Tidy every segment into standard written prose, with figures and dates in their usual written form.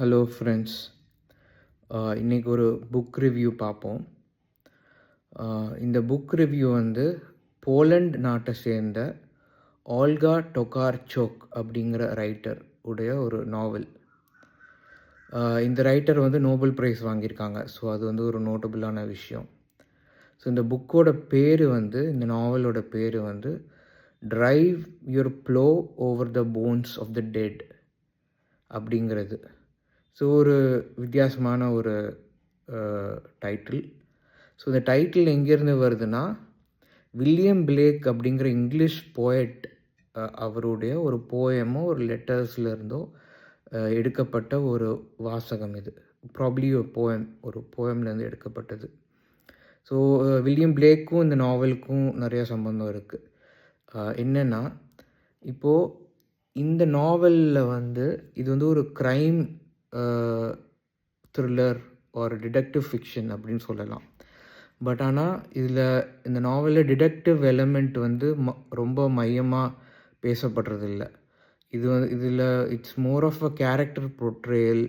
Hello friends. இன்றைக்கி ஒரு book review பார்ப்போம். இந்த புக் ரிவ்யூ வந்து போலண்ட் நாட்டை சேர்ந்த ஆல்கா டொகார்சோக் அப்படிங்கிற ரைட்டர் உடைய ஒரு நாவல். இந்த ரைட்டர் வந்து நோபல் ப்ரைஸ் வாங்கியிருக்காங்க. ஸோ அது வந்து ஒரு நோட்டபுளான விஷயம். ஸோ இந்த புக்கோட பேர் வந்து, இந்த நாவலோட பேர் வந்து drive your plow over the bones of the dead அப்படிங்கிறது. ஸோ ஒரு வித்தியாசமான ஒரு டைட்டில். ஸோ இந்த டைட்டில் எங்கேருந்து வருதுன்னா, வில்லியம் பிளேக் அப்படிங்கிற இங்கிலீஷ் போயட் அவருடைய ஒரு போயமோ ஒரு லெட்டர்ஸ்லேருந்தோ எடுக்கப்பட்ட ஒரு வாசகம் இது. ப்ராப்ளி ஒரு போயம்லேருந்து எடுக்கப்பட்டது. ஸோ வில்லியம் பிளேக்கும் இந்த நாவலுக்கும் நிறைய சம்பந்தம் இருக்குது. என்னென்னா, இப்போது இந்த நாவலில் வந்து இது வந்து ஒரு க்ரைம் த்ரில்லர் ஒரு டிடெக்டிவ் ஃபிக்ஷன் அப்படின்னு சொல்லலாம். பட் ஆனால் இதில் இந்த நாவலில் டிடெக்டிவ் எலமெண்ட் வந்து ரொம்ப மையமாக பேசப்படுறதில்ல. இதில் it's more of a character portrayal,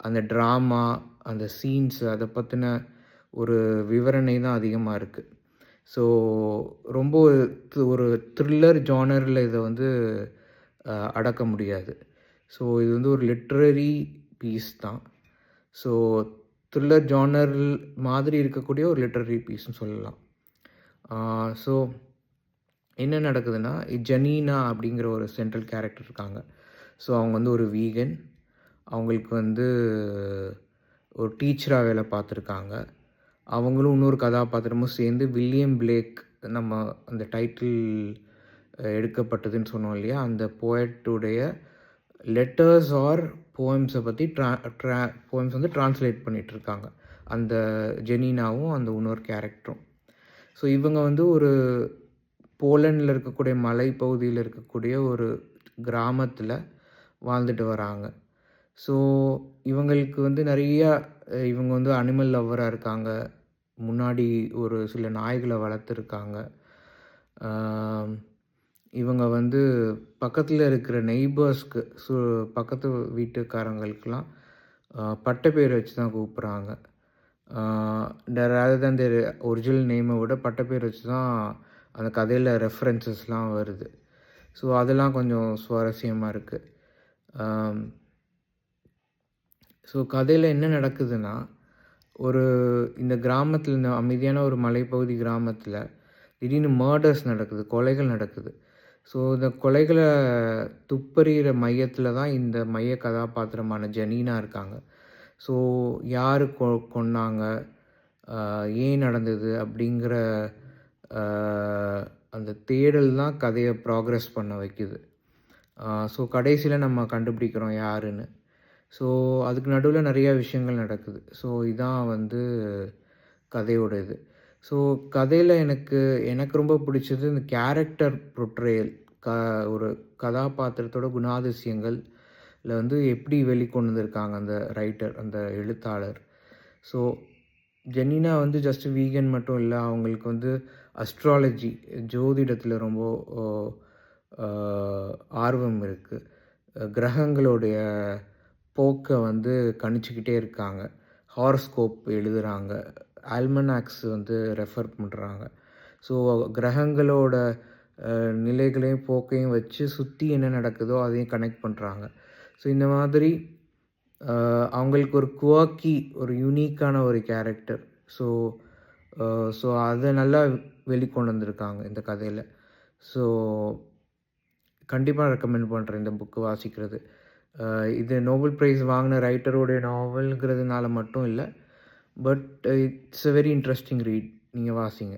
அந்த ட்ராமா, அந்த சீன்ஸ், அதை பற்றின ஒரு விவரணை தான் அதிகமாக இருக்குது. ஸோ ரொம்ப ஒரு த்ரில்லர் ஜானரில் இதை வந்து அடக்க முடியாது. ஸோ இது வந்து ஒரு லிட்ரரி பீஸ் தான். ஸோ த்ரில்லர் ஜானர் மாதிரி இருக்கக்கூடிய ஒரு லிட்ரரி பீஸ்னு சொல்லலாம். ஸோ என்ன நடக்குதுன்னா, ஜெனீனா அப்படிங்கிற ஒரு சென்ட்ரல் கேரக்டர் இருக்காங்க. ஸோ அவங்க வந்து ஒரு வீகன். அவங்களுக்கு வந்து ஒரு டீச்சராக வேலை பார்த்துருக்காங்க. அவங்களும் இன்னொரு கதாபாத்திரமும் சேர்ந்து வில்லியம் பிளேக், நம்ம அந்த டைட்டில் எடுக்கப்பட்டதுன்னு சொன்னோம் இல்லையா, அந்த போயட்டுடைய லெட்டர்ஸ் ஆர் போயம்ஸை பற்றி போயம்ஸ் வந்து ட்ரான்ஸ்லேட் பண்ணிகிட்ருக்காங்க அந்த ஜெனீனாவும் அந்த இன்னொரு கேரக்டரும். ஸோ இவங்க வந்து ஒரு போலண்டில் இருக்கக்கூடிய மலைப்பகுதியில் இருக்கக்கூடிய ஒரு கிராமத்தில் வாழ்ந்துட்டு வராங்க. ஸோ இவங்களுக்கு வந்து இவங்க வந்து அனிமல் லவ்வராக இருக்காங்க. முன்னாடி ஒரு சில நாய்களை வளர்த்துருக்காங்க. இவங்க வந்து பக்கத்தில் இருக்கிற நெய்பர்ஸ்க்கு, பக்கத்து வீட்டுக்காரங்களுக்கெல்லாம் பட்ட பேர் வச்சு தான் கூப்பிட்றாங்க. ரேதர் தேன் தேர் ஒரிஜினல் நேமை விட பட்ட பேர் வச்சு தான் அந்த கதையில் ரெஃபரன்சஸ்லாம் வருது. ஸோ அதெல்லாம் கொஞ்சம் சுவாரஸ்யமாக இருக்குது. ஸோ கதையில் என்ன நடக்குதுன்னா, இந்த கிராமத்தில், இந்த அமைதியான ஒரு மலைப்பகுதி கிராமத்தில் திடீர்னு மர்டர்ஸ் நடக்குது, கொலைகள் நடக்குது. ஸோ இந்த கொலைகளை துப்பறிகிற மையத்தில் தான் இந்த மைய கதாபாத்திரமான ஜெனீனா இருக்காங்க. ஸோ யார் கொன்னாங்க, ஏன் நடந்தது அப்படிங்கிற அந்த தேடல் தான் கதையை ப்ராக்ரெஸ் பண்ண வைக்குது. ஸோ கடைசியில் நம்ம கண்டுபிடிக்கிறோம் யாருன்னு. ஸோ அதுக்கு நடுவில் நிறையா விஷயங்கள் நடக்குது. ஸோ இதான் வந்து கதையோட இது. ஸோ கதையில் எனக்கு ரொம்ப பிடிச்சது இந்த கேரக்டர் போர்ட்ரேயல். ஒரு கதாபாத்திரத்தோட குணாதிசயங்கள்ல வந்து எப்படி வெளிக்கொண்டு வந்திருக்காங்க அந்த ரைட்டர், அந்த எழுத்தாளர். ஸோ ஜெனீனா வந்து ஜஸ்ட் வீகன் மட்டும் இல்லை, அவங்களுக்கு வந்து அஸ்ட்ராலஜி, ஜோதிடத்தில் ரொம்ப ஆர்வம் இருக்குது. கிரகங்களுடைய போக்கை வந்து கணிச்சிக்கிட்டே இருக்காங்க. ஹாரோஸ்கோப் எழுதுகிறாங்க. ஆல்மனாக்ஸ் வந்து ரெஃபர் பண்ணுறாங்க. ஸோ கிரகங்களோட நிலைகளையும் போக்கையும் வச்சு சுற்றி என்ன நடக்குதோ அதையும் கனெக்ட் பண்ணுறாங்க. ஸோ இந்த மாதிரி அவங்களுக்கு ஒரு குவாக்கி, ஒரு யூனிக்கான ஒரு கேரக்டர். ஸோ அதை நல்லா வெளிக்கொண்டு வந்திருக்காங்க இந்த கதையில். ஸோ கண்டிப்பாக ரெக்கமெண்ட் பண்ணுறேன் இந்த புக்கு வாசிக்கிறது. இது நோபல் ப்ரைஸ் வாங்கின ரைட்டருடைய நாவல்ங்கிறதுனால மட்டும் இல்லை, but it's a very interesting read. நீங்கள் வாசிங்க.